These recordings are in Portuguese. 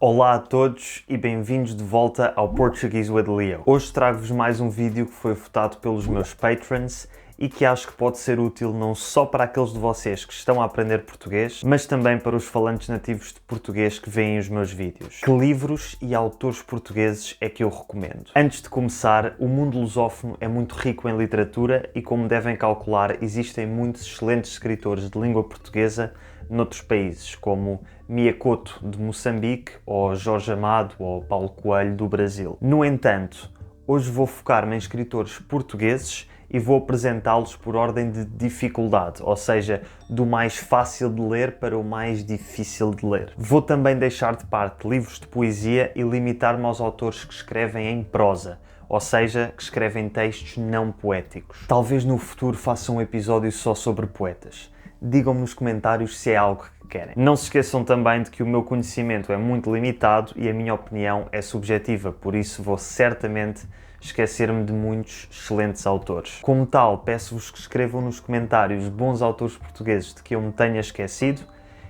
Olá a todos e bem-vindos de volta ao Portuguese with Leo. Hoje trago-vos mais um vídeo que foi votado pelos meus patrons e que acho que pode ser útil não só para aqueles de vocês que estão a aprender português, mas também para os falantes nativos de português que veem os meus vídeos. Que livros e autores portugueses é que eu recomendo? Antes de começar, o mundo lusófono é muito rico em literatura e, como devem calcular, existem muitos excelentes escritores de língua portuguesa noutros países, como Mia Couto, de Moçambique, ou Jorge Amado, ou Paulo Coelho, do Brasil. No entanto, hoje vou focar-me em escritores portugueses e vou apresentá-los por ordem de dificuldade, ou seja, do mais fácil de ler para o mais difícil de ler. Vou também deixar de parte livros de poesia e limitar-me aos autores que escrevem em prosa, ou seja, que escrevem textos não poéticos. Talvez no futuro faça um episódio só sobre poetas. Digam-me nos comentários se é algo que querem. Não se esqueçam também de que o meu conhecimento é muito limitado e a minha opinião é subjetiva, por isso vou certamente esquecer-me de muitos excelentes autores. Como tal, peço-vos que escrevam nos comentários bons autores portugueses de que eu me tenha esquecido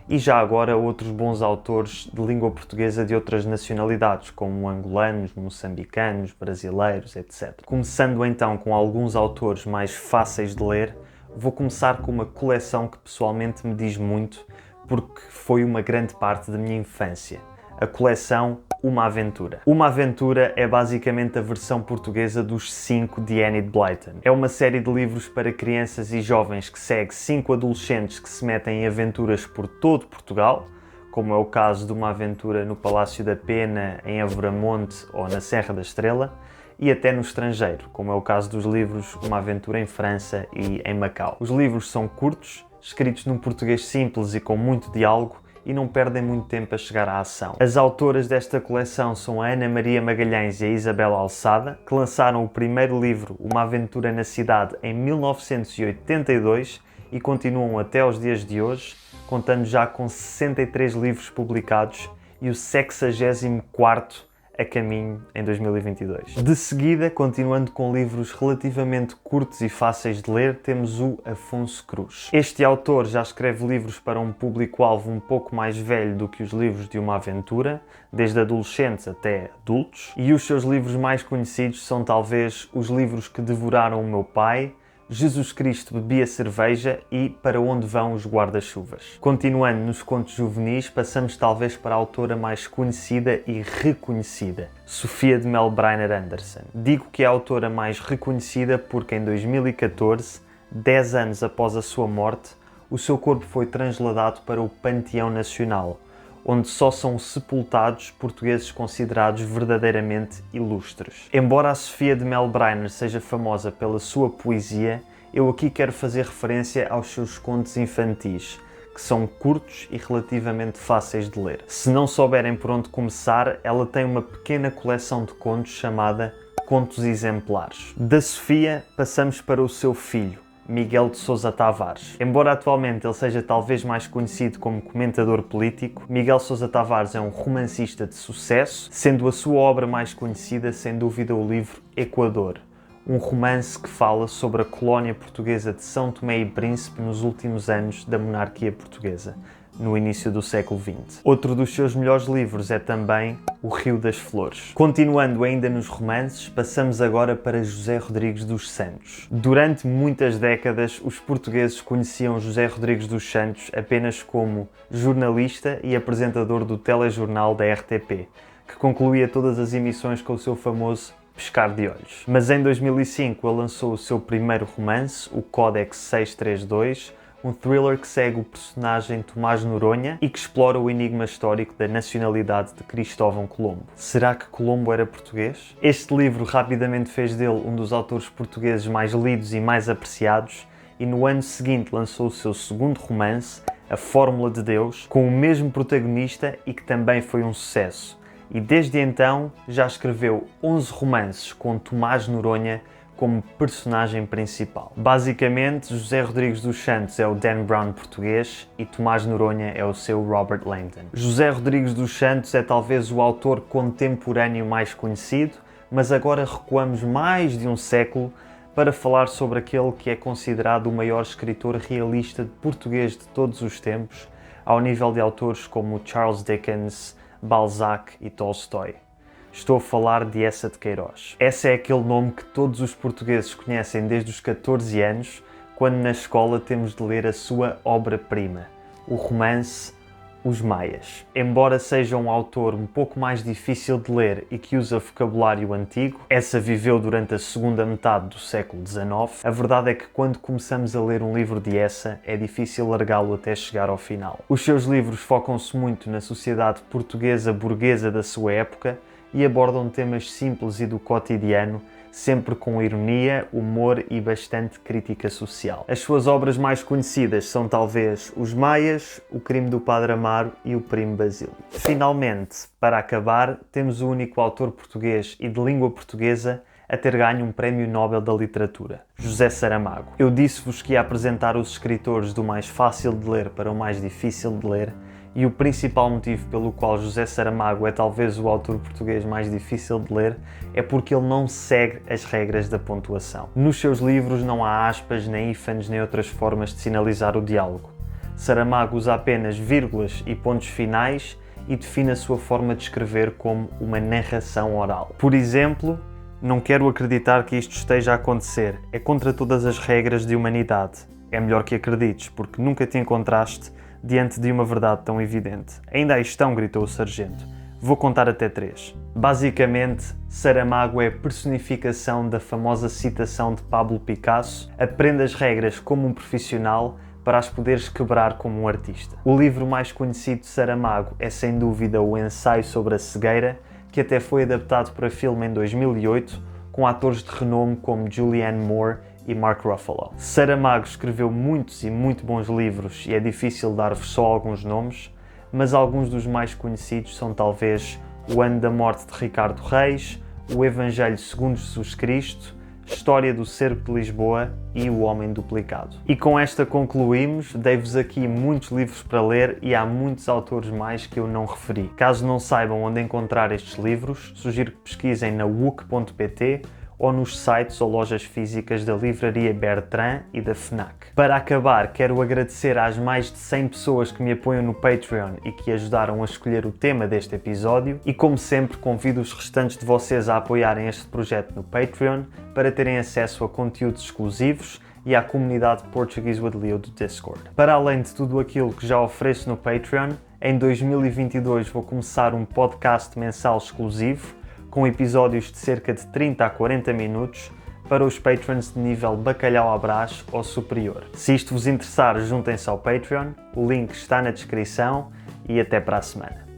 e já agora outros bons autores de língua portuguesa de outras nacionalidades, como angolanos, moçambicanos, brasileiros, etc. Começando então com alguns autores mais fáceis de ler, vou começar com uma coleção que pessoalmente me diz muito, porque foi uma grande parte da minha infância. A coleção Uma Aventura. Uma Aventura é basicamente a versão portuguesa dos 5 de Enid Blyton. É uma série de livros para crianças e jovens que segue 5 adolescentes que se metem em aventuras por todo Portugal, como é o caso de uma aventura no Palácio da Pena, em Abramonte ou na Serra da Estrela, e até no estrangeiro, como é o caso dos livros Uma Aventura em França e em Macau. Os livros são curtos, escritos num português simples e com muito diálogo, e não perdem muito tempo a chegar à ação. As autoras desta coleção são a Ana Maria Magalhães e a Isabela Alçada, que lançaram o primeiro livro, Uma Aventura na Cidade, em 1982 e continuam até aos dias de hoje, contando já com 63 livros publicados e o 64º a caminho em 2022. De seguida, continuando com livros relativamente curtos e fáceis de ler, temos o Afonso Cruz. Este autor já escreve livros para um público-alvo um pouco mais velho do que os livros de Uma Aventura, desde adolescentes até adultos, e os seus livros mais conhecidos são talvez Os Livros que Devoraram o Meu Pai, Jesus Cristo Bebia Cerveja e Para Onde Vão os Guarda-Chuvas. Continuando nos contos juvenis, passamos talvez para a autora mais conhecida e reconhecida, Sofia de Melbreiner Anderson. Digo que é a autora mais reconhecida porque em 2014, 10 anos após a sua morte, o seu corpo foi transladado para o Panteão Nacional, onde só são sepultados portugueses considerados verdadeiramente ilustres. Embora a Sofia de Melbreiner seja famosa pela sua poesia, eu aqui quero fazer referência aos seus contos infantis, que são curtos e relativamente fáceis de ler. Se não souberem por onde começar, ela tem uma pequena coleção de contos chamada Contos Exemplares. Da Sofia, passamos para o seu filho, Miguel de Sousa Tavares. Embora atualmente ele seja talvez mais conhecido como comentador político, Miguel Sousa Tavares é um romancista de sucesso, sendo a sua obra mais conhecida sem dúvida o livro Equador, um romance que fala sobre a colónia portuguesa de São Tomé e Príncipe nos últimos anos da monarquia portuguesa, no início do século XX. Outro dos seus melhores livros é também O Rio das Flores. Continuando ainda nos romances, passamos agora para José Rodrigues dos Santos. Durante muitas décadas, os portugueses conheciam José Rodrigues dos Santos apenas como jornalista e apresentador do telejornal da RTP, que concluía todas as emissões com o seu famoso piscar de olhos. Mas em 2005 ele lançou o seu primeiro romance, o Códex 632, um thriller que segue o personagem Tomás Noronha e que explora o enigma histórico da nacionalidade de Cristóvão Colombo. Será que Colombo era português? Este livro rapidamente fez dele um dos autores portugueses mais lidos e mais apreciados e no ano seguinte lançou o seu segundo romance, A Fórmula de Deus, com o mesmo protagonista e que também foi um sucesso. E desde então já escreveu 11 romances com Tomás Noronha como personagem principal. Basicamente, José Rodrigues dos Santos é o Dan Brown português e Tomás Noronha é o seu Robert Langdon. José Rodrigues dos Santos é talvez o autor contemporâneo mais conhecido, mas agora recuamos mais de um século para falar sobre aquele que é considerado o maior escritor realista português de todos os tempos, ao nível de autores como Charles Dickens, Balzac e Tolstói. Estou a falar de Eça de Queiroz. Essa é aquele nome que todos os portugueses conhecem desde os 14 anos, quando na escola temos de ler a sua obra-prima, o romance Os Maias. Embora seja um autor um pouco mais difícil de ler e que usa vocabulário antigo, Eça viveu durante a segunda metade do século XIX, a verdade é que quando começamos a ler um livro de Eça, é difícil largá-lo até chegar ao final. Os seus livros focam-se muito na sociedade portuguesa burguesa da sua época e abordam temas simples e do cotidiano, sempre com ironia, humor e bastante crítica social. As suas obras mais conhecidas são talvez Os Maias, O Crime do Padre Amaro e O Primo Basílio. Finalmente, para acabar, temos o único autor português e de língua portuguesa a ter ganho um Prémio Nobel da Literatura, José Saramago. Eu disse-vos que ia apresentar os escritores do mais fácil de ler para o mais difícil de ler, e o principal motivo pelo qual José Saramago é talvez o autor português mais difícil de ler é porque ele não segue as regras da pontuação. Nos seus livros não há aspas, nem ífanes, nem outras formas de sinalizar o diálogo. Saramago usa apenas vírgulas e pontos finais e define a sua forma de escrever como uma narração oral. Por exemplo, não quero acreditar que isto esteja a acontecer. É contra todas as regras de humanidade. É melhor que acredites, porque nunca te encontraste diante de uma verdade tão evidente. Ainda aí estão, gritou o sargento. Vou contar até 3. Basicamente, Saramago é a personificação da famosa citação de Pablo Picasso: aprenda as regras como um profissional para as poderes quebrar como um artista. O livro mais conhecido de Saramago é sem dúvida o Ensaio sobre a Cegueira, que até foi adaptado para filme em 2008, com atores de renome como Julianne Moore e Mark Ruffalo. Saramago escreveu muitos e muito bons livros e é difícil dar-vos só alguns nomes, mas alguns dos mais conhecidos são talvez O Ano da Morte de Ricardo Reis, O Evangelho segundo Jesus Cristo, História do Cerco de Lisboa e O Homem Duplicado. E com esta concluímos. Dei-vos aqui muitos livros para ler e há muitos autores mais que eu não referi. Caso não saibam onde encontrar estes livros, sugiro que pesquisem na wook.pt ou nos sites ou lojas físicas da Livraria Bertrand e da FNAC. Para acabar, quero agradecer às mais de 100 pessoas que me apoiam no Patreon e que ajudaram a escolher o tema deste episódio, e como sempre convido os restantes de vocês a apoiarem este projeto no Patreon para terem acesso a conteúdos exclusivos e à comunidade Portuguese with Leo do Discord. Para além de tudo aquilo que já ofereço no Patreon, em 2022 vou começar um podcast mensal exclusivo com episódios de cerca de 30 a 40 minutos para os patrons de nível bacalhau à brás ou superior. Se isto vos interessar, juntem-se ao Patreon, o link está na descrição e até para a semana.